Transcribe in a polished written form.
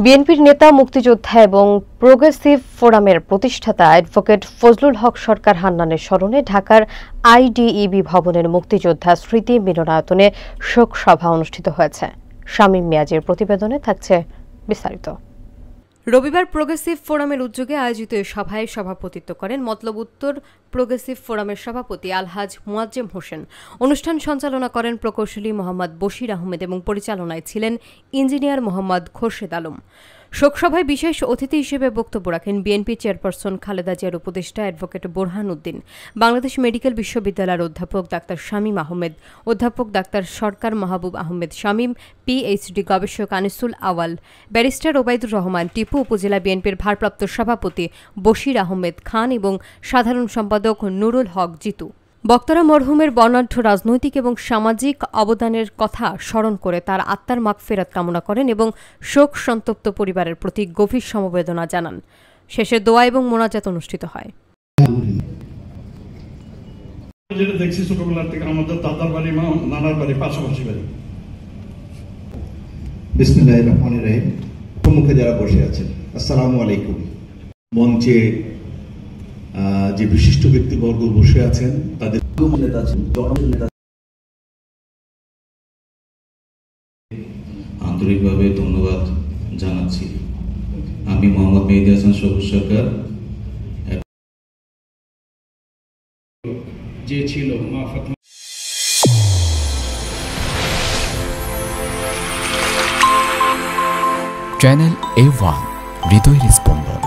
বিএনপির নেতা, মুক্তিযোদ্ধা এবং প্রোগ্রেসিভ ফোরামের প্রতিষ্ঠাতা অ্যাডভোকেট ফজলুল হক সরকার হান্নানের স্মরণে ঢাকার আইডিইবি ভবনের মুক্তিযোদ্ধা স্মৃতি মিলনায়তনে শোক সভা অনুষ্ঠিত হয়েছে। শামীম মিয়াজের প্রতিবেদনে থাকছে বিস্তারিত। রবিবার প্রোগ্রেসিভ ফোরামের উদ্যোগে আয়োজিত এই সভায় সভাপতিত্ব করেন মতলব উত্তর প্রোগ্রেসিভ ফোরামের সভাপতি আলহাজ মুয়াজ্জেম হোসেন। অনুষ্ঠান সঞ্চালনা করেন প্রকৌশলী মোহাম্মদ বশির আহমেদ এবং পরিচালনায় ছিলেন ইঞ্জিনিয়ার মোহাম্মদ খোরশেদ আলম। শোকসভায় বিশেষ অতিথি হিসেবে বক্তব্য রাখেন বিএনপি চেয়ারপারসন খালেদা জিয়ার উপদেষ্টা অ্যাডভোকেট বোরহান উদ্দিন, বাংলাদেশ মেডিকেল বিশ্ববিদ্যালয়ের অধ্যাপক ডাক্তার শামীম আহমেদ, অধ্যাপক ডাক্তার সরকার মাহবুব আহমেদ শামীম, পিএইচডি গবেষক আনিসুল আওয়াল, ব্যারিস্টার ওবায়দুর রহমান টিপু, উপজেলা বিএনপির ভারপ্রাপ্ত সভাপতি বশির আহমেদ খান এবং সাধারণ সম্পাদক নুরুল হক জিতু। বক্তারা মরহুমের বর্ণাঢ্য রাজনৈতিক এবং সামাজিক অবদানের কথা স্মরণ করে তার আত্মার মাগফিরাত কামনা করেন এবং শোক সন্তপ্ত পরিবারের প্রতি গভীর সমবেদনা জানান। শেষে দোয়া এবং মোনাজাত অনুষ্ঠিত হয়। দেখছি ছোটবেলার থেকে আমাদের দাদার বাড়ি, নানার বাড়ি পাশাপাশি বাড়ি। বিসমিল্লাহির রহমানির রহিম। সম্মুখে যারা বসে আছেন, আসসালামু আলাইকুম। মঞ্চে যে বিশিষ্ট ব্যক্তিবর্গ বসে আছেন, তাদের আন্তরিকভাবে ধন্যবাদ জানাচ্ছি। আমি মোহাম্মদ মেহেদী হাসান সবুজ সরকার, যে ছিল মা ফাতেমা। চ্যানেল A1 হৃদয়ের স্পন্দন।